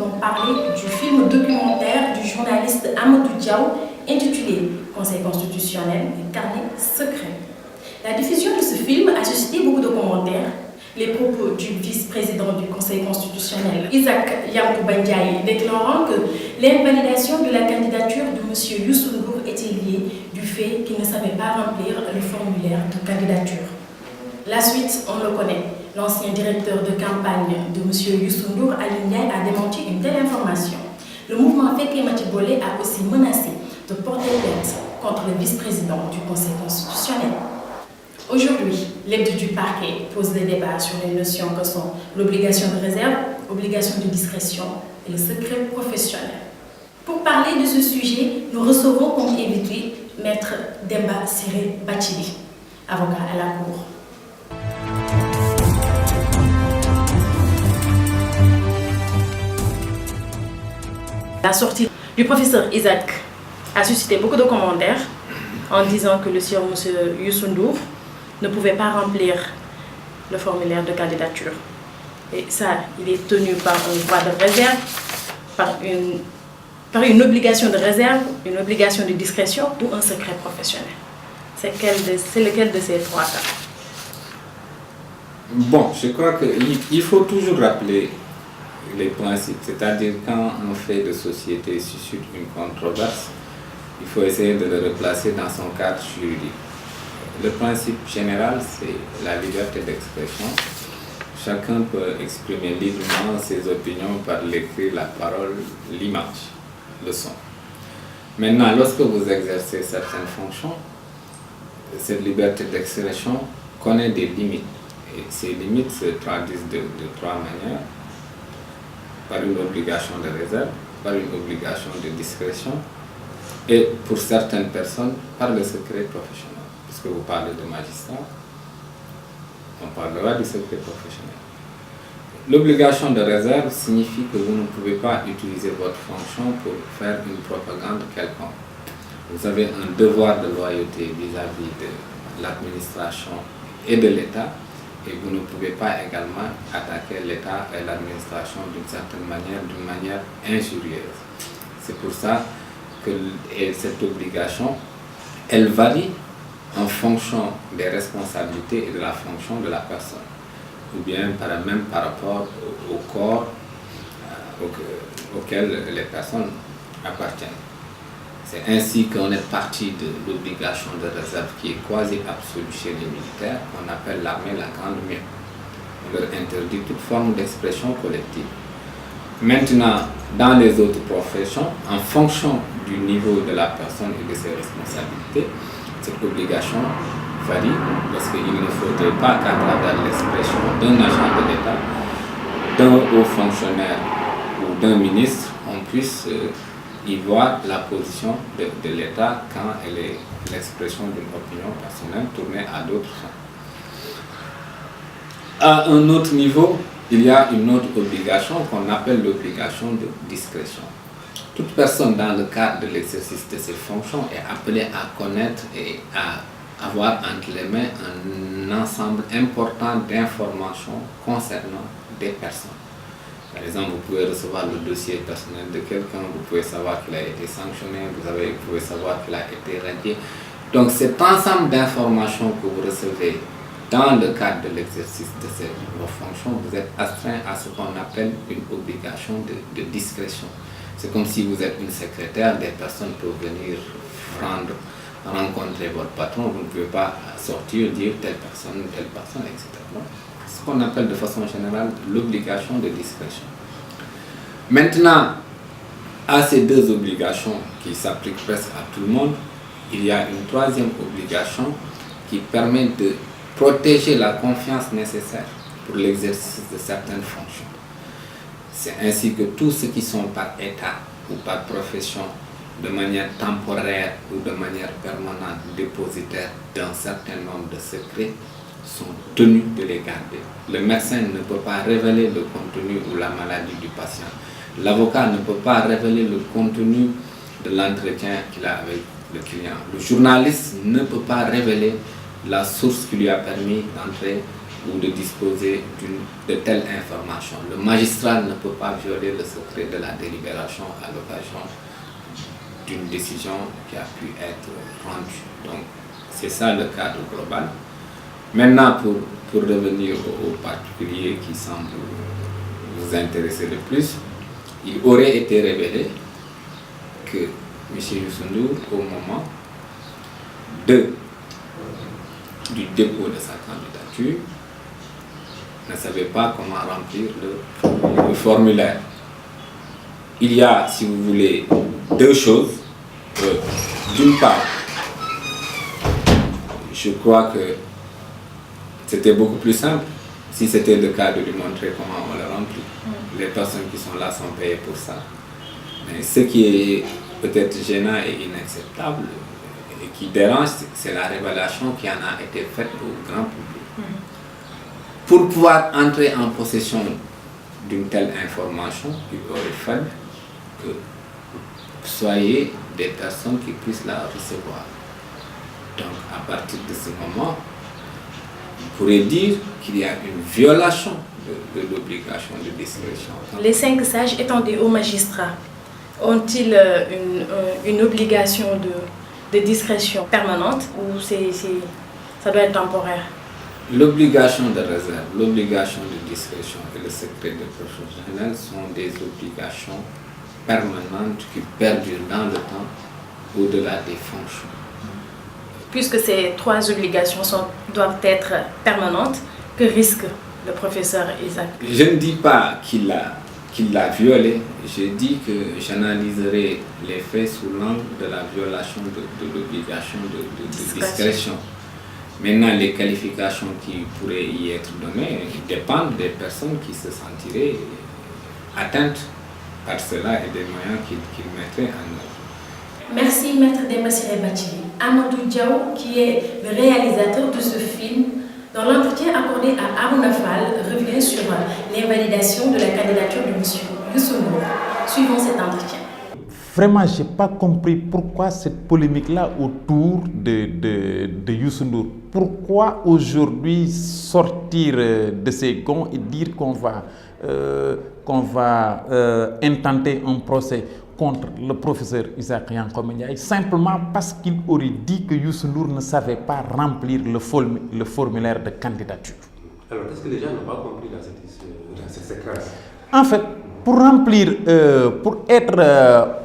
donc parler du film documentaire du journaliste Amadou Diaw intitulé Conseil constitutionnel et carnet secret. La diffusion de ce film a suscité beaucoup de commentaires. Les propos du vice-président du Conseil constitutionnel, Isaac Yankouba Ndiaye, déclarant que l'invalidation de la candidature de M. Youssou Ndour était liée du fait qu'il ne savait pas remplir le formulaire de candidature. La suite, on le connaît. L'ancien directeur de campagne de M. Youssou Ndour, Ali Ndiaye, a démenti une telle information. Le mouvement Fekke Mati Bolé a aussi menacé de porter plainte contre le vice-président du Conseil constitutionnel. Aujourd'hui, l'aide du parquet pose des débats sur les notions que sont l'obligation de réserve, l'obligation de discrétion et le secret professionnel. Pour parler de ce sujet, nous recevons comme invité Maître Demba Ciré Bathily, avocat à la Cour. La sortie du professeur Isaac a suscité beaucoup de commentaires en disant que le sieur M. Youssou Ndour ne pouvait pas remplir le formulaire de candidature. Et ça, il est tenu par un droit de réserve, par une obligation de réserve, une obligation de discrétion ou un secret professionnel. C'est lequel de ces trois cas? Bon, je crois qu'il faut toujours rappeler les principes, c'est-à-dire quand un fait de société suscite une controverse, il faut essayer de le replacer dans son cadre juridique. Le principe général, c'est la liberté d'expression. Chacun peut exprimer librement ses opinions par l'écrit, la parole, l'image, le son. Maintenant, lorsque vous exercez certaines fonctions, cette liberté d'expression connaît des limites. Et ces limites se traduisent de trois manières. Par une obligation de réserve, par une obligation de discrétion et pour certaines personnes, par le secret professionnel. Puisque vous parlez de magistrat, on parlera du secret professionnel. L'obligation de réserve signifie que vous ne pouvez pas utiliser votre fonction pour faire une propagande quelconque. Vous avez un devoir de loyauté vis-à-vis de l'administration et de l'État, et vous ne pouvez pas également attaquer l'État et l'administration d'une certaine manière injurieuse. C'est pour ça que cette obligation, elle varie en fonction des responsabilités et de la fonction de la personne, ou bien même par rapport au corps auquel les personnes appartiennent. C'est ainsi qu'on est parti de l'obligation de réserve qui est quasi absolue chez les militaires, qu'on appelle l'armée la grande muette. On leur interdit toute forme d'expression collective. Maintenant, dans les autres professions, en fonction du niveau de la personne et de ses responsabilités, cette obligation varie parce qu'il ne faudrait pas qu'à travers l'expression d'un agent de l'État, d'un haut fonctionnaire ou d'un ministre, on puisse y voir la position de l'État quand elle est l'expression d'une opinion personnelle tournée à d'autres fins. À un autre niveau, il y a une autre obligation qu'on appelle l'obligation de discrétion. Toute personne dans le cadre de l'exercice de ses fonctions est appelée à connaître et à avoir entre les mains un ensemble important d'informations concernant des personnes. Par exemple, vous pouvez recevoir le dossier personnel de quelqu'un, vous pouvez savoir qu'il a été sanctionné, vous pouvez savoir qu'il a été radié. Donc cet ensemble d'informations que vous recevez dans le cadre de l'exercice de vos fonctions, vous êtes astreint à ce qu'on appelle une obligation de discrétion. C'est comme si vous êtes une secrétaire, des personnes peuvent venir rencontrer votre patron, vous ne pouvez pas sortir, dire telle personne, etc. Ce qu'on appelle de façon générale l'obligation de discrétion. Maintenant, à ces deux obligations qui s'appliquent presque à tout le monde, il y a une troisième obligation qui permet de protéger la confiance nécessaire pour l'exercice de certaines fonctions. C'est ainsi que tous ceux qui sont par état ou par profession, de manière temporaire ou de manière permanente dépositaires d'un certain nombre de secrets, sont tenus de les garder. Le médecin ne peut pas révéler le contenu ou la maladie du patient. L'avocat ne peut pas révéler le contenu de l'entretien qu'il a avec le client. Le journaliste ne peut pas révéler la source qui lui a permis d'entrer ou de disposer de telles informations. Le magistrat ne peut pas violer le secret de la délibération à l'occasion d'une décision qui a pu être rendue. Donc, c'est ça le cadre global. Maintenant, pour revenir au particulier qui semble vous intéresser le plus, il aurait été révélé que M. Youssou Ndour, au moment du dépôt de sa candidature, ne savait pas comment remplir le formulaire. Il y a, si vous voulez, deux choses. D'une part, je crois que c'était beaucoup plus simple si c'était le cas de lui montrer comment on le remplit. Les personnes qui sont là sont payées pour ça. Mais ce qui est peut-être gênant et inacceptable et qui dérange, c'est la révélation qui en a été faite au grand public. Pour pouvoir entrer en possession d'une telle information, il aurait fallu que soyez des personnes qui puissent la recevoir. Donc, à partir de ce moment, on pourrait dire qu'il y a une violation de l'obligation de discrétion. Les 5 sages étant des hauts magistrats, ont-ils une obligation de discrétion permanente ou ça doit être temporaire? L'obligation de réserve, l'obligation de discrétion et le secret de professionnel sont des obligations permanentes qui perdurent dans le temps au-delà des fonctions. Puisque ces 3 obligations doivent être permanentes, que risque le professeur Isaac? Je ne dis pas qu'il l'a violé, je dis que j'analyserai les faits sous l'angle de la violation de l'obligation de discrétion. Maintenant, les qualifications qui pourraient y être données dépendent des personnes qui se sentiraient atteintes par cela et des moyens qu'ils mettraient en œuvre. Merci Maître Dembasiré Bathily. Amadou Diaw, qui est le réalisateur de ce film, dans l'entretien accordé à Harouna Fall, revient sur l'invalidation de la candidature de M. Youssou Ndour. Suivons cet entretien. Vraiment, je n'ai pas compris pourquoi cette polémique-là autour de Youssou Ndour. Pourquoi aujourd'hui sortir de ces gonds et dire qu'on va intenter un procès contre le professeur Isaac Yankoba Ndiaye simplement parce qu'il aurait dit que Youssou Ndour ne savait pas remplir le formulaire de candidature. Alors, qu'est-ce que les gens n'ont pas compris dans cette séquence? En fait,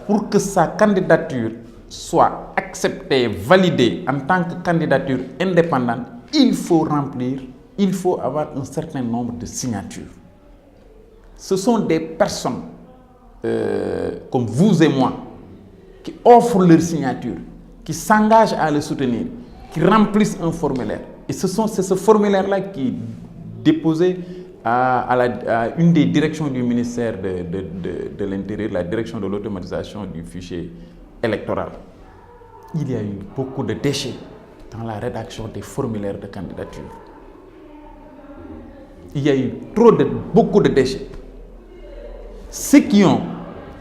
pour que sa candidature soit acceptée, validée en tant que candidature indépendante, il faut avoir un certain nombre de signatures. Ce sont des personnes comme vous et moi qui offrent leur signature, qui s'engagent à le soutenir, qui remplissent un formulaire. Et c'est ce formulaire-là qui est déposé à une des directions du ministère de l'Intérieur, la direction de l'automatisation du fichier électoral. Il y a eu beaucoup de déchets dans la rédaction des formulaires de candidature. Il y a eu beaucoup de déchets.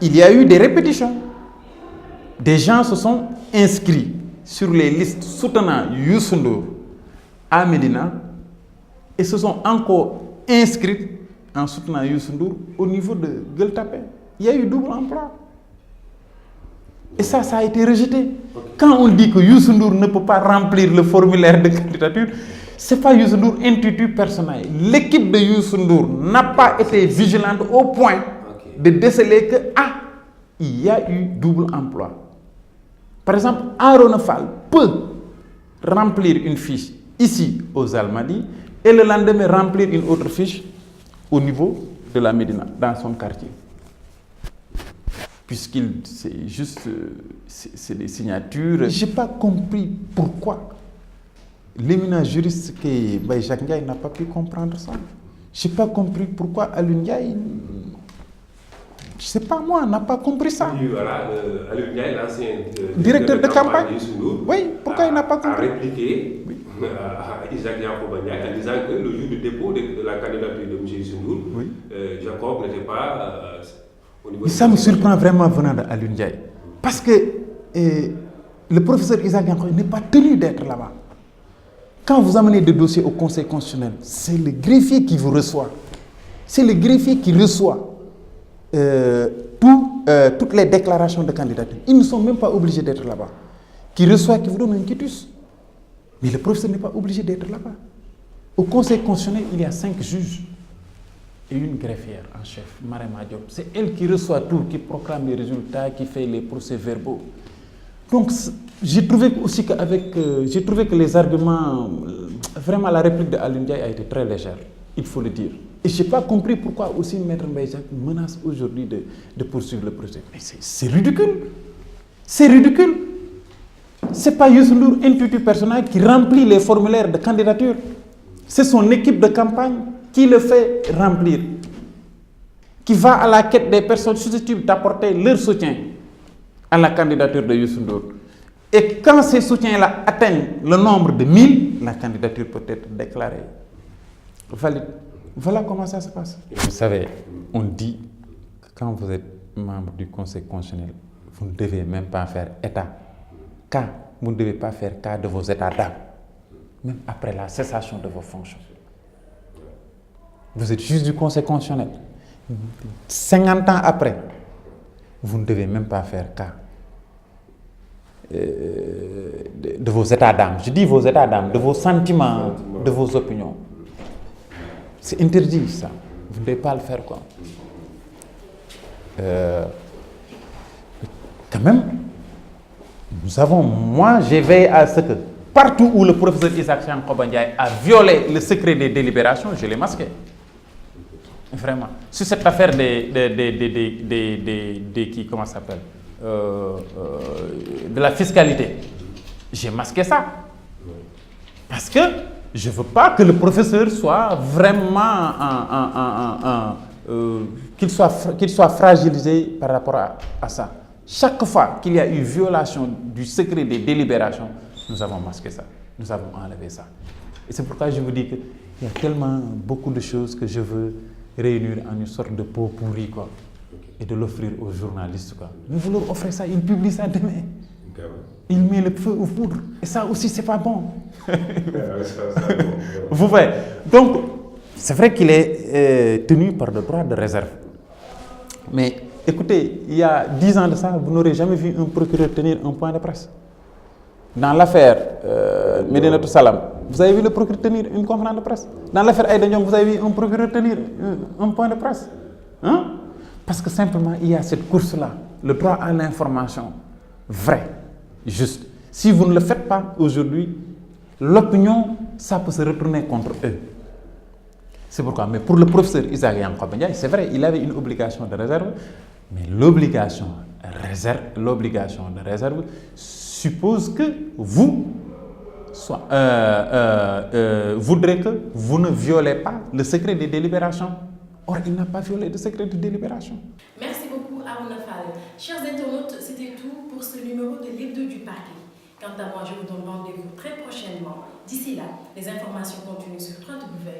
Il y a eu des répétitions. Des gens se sont inscrits sur les listes soutenant Youssou Ndour à Médina et se sont encore inscrits en soutenant Youssou Ndour au niveau de Gueule Tapée. Il y a eu double emploi. Et ça a été rejeté. Quand on dit que Youssou Ndour ne peut pas remplir le formulaire de candidature, ce n'est pas Youssou Ndour intuitu personnel. L'équipe de Youssou Ndour n'a pas été vigilante au point de déceler que il y a eu double emploi. Par exemple, Harouna Fall peut remplir une fiche ici aux Almadies et le lendemain remplir une autre fiche au niveau de la Médina, dans son quartier. C'est des signatures. Je n'ai pas compris pourquoi l'éminent juriste que Jacques Ndiaye n'a pas pu comprendre ça. Je n'ai pas compris pourquoi Alioune Ndiaye, je ne sais pas moi, n'a pas compris ça. Oui, voilà, Alioune Ndiaye, l'ancien directeur de campagne, oui, pourquoi il n'a pas compris? A répliqué à Isaac Yankoba Ndiaye en disant que le jour du dépôt de la candidature de M. Youssou Ndour, Jacob n'était pas au niveau... Ça me surprend vraiment venant d'Alioune Ndiaye. Parce que le professeur Isaac Yankoba n'est pas tenu d'être là-bas. Quand vous amenez des dossiers au Conseil constitutionnel, c'est le greffier qui vous reçoit. C'est le greffier qui reçoit toutes les déclarations de candidature. Ils ne sont même pas obligés d'être là-bas. Qui reçoit, qui vous donne un quitus. Mais le professeur n'est pas obligé d'être là-bas. Au Conseil constitutionnel, il y a 5 juges et une greffière en chef, Marema Diop. C'est elle qui reçoit tout, qui proclame les résultats, qui fait les procès-verbaux. Donc, j'ai trouvé que les arguments, vraiment la réplique de Alioune Ndiaye a été très légère, il faut le dire. Et je n'ai pas compris pourquoi aussi Maître Mbaye Jacques menace aujourd'hui de poursuivre le procès. Mais c'est ridicule. C'est ridicule. Ce n'est pas Youssou Ndour, institut personnel, qui remplit les formulaires de candidature. C'est son équipe de campagne qui le fait remplir, qui va à la quête des personnes susceptibles d'apporter leur soutien à la candidature de Youssou Ndour. Et quand ces soutiens-là atteignent le nombre de 1000, la candidature peut être déclarée valide. Voilà comment ça se passe. Vous savez, on dit que quand vous êtes membre du Conseil constitutionnel, vous ne devez même pas faire cas. Vous ne devez pas faire cas de vos états d'âme, même après la cessation de vos fonctions. Vous êtes juge du Conseil constitutionnel. 50 ans après, vous ne devez même pas faire cas de vos états d'âme. Je dis vos états d'âme, de vos sentiments, de vos opinions. C'est interdit, ça. Vous ne devez pas le faire, quoi. Quand même, moi, j'ai veillé à ce que partout où le professeur Isaac Yankoba Ndiaye a violé le secret des délibérations, je l'ai masqué. Vraiment. Sur cette affaire comment ça s'appelle, de la fiscalité, j'ai masqué ça. Parce que je ne veux pas que le professeur soit vraiment qu'il soit fragilisé par rapport à ça. Chaque fois qu'il y a eu violation du secret des délibérations, nous avons masqué ça, nous avons enlevé ça. Et c'est pourquoi je vous dis qu'il y a tellement beaucoup de choses que je veux réunir en une sorte de pot pourri, quoi, et de l'offrir aux journalistes, quoi. Nous voulons offrir ça, ils publient ça demain. Il met le feu aux poudres. Et ça aussi, c'est pas bon. Vous voyez. Donc, c'est vrai qu'il est tenu par le droit de réserve. Mais écoutez, il y a 10 ans de ça, vous n'aurez jamais vu un procureur tenir un point de presse. Dans l'affaire Médinatoul Salam, vous avez vu le procureur tenir une conférence de presse. Dans l'affaire Aïda Ndiong, vous avez vu un procureur tenir un point de presse. Hein? Parce que simplement, il y a cette course-là, le droit à l'information vraie, juste. Si vous ne le faites pas aujourd'hui, l'opinion, ça peut se retourner contre eux. C'est pourquoi, mais pour le professeur Isaac Yankoba Ndiaye, c'est vrai, il avait une obligation de réserve, mais l'obligation de réserve suppose que vous voudrez que vous ne violez pas le secret des délibérations. Or, il n'a pas violé le secret de délibération. Merci beaucoup, Harouna Fall. Chers internautes, c'était tout pour ce numéro de l'Hebdo du Parquet. Quant à moi, je vous donne rendez-vous très prochainement. D'ici là, les informations continuent sur www.gfm.sn.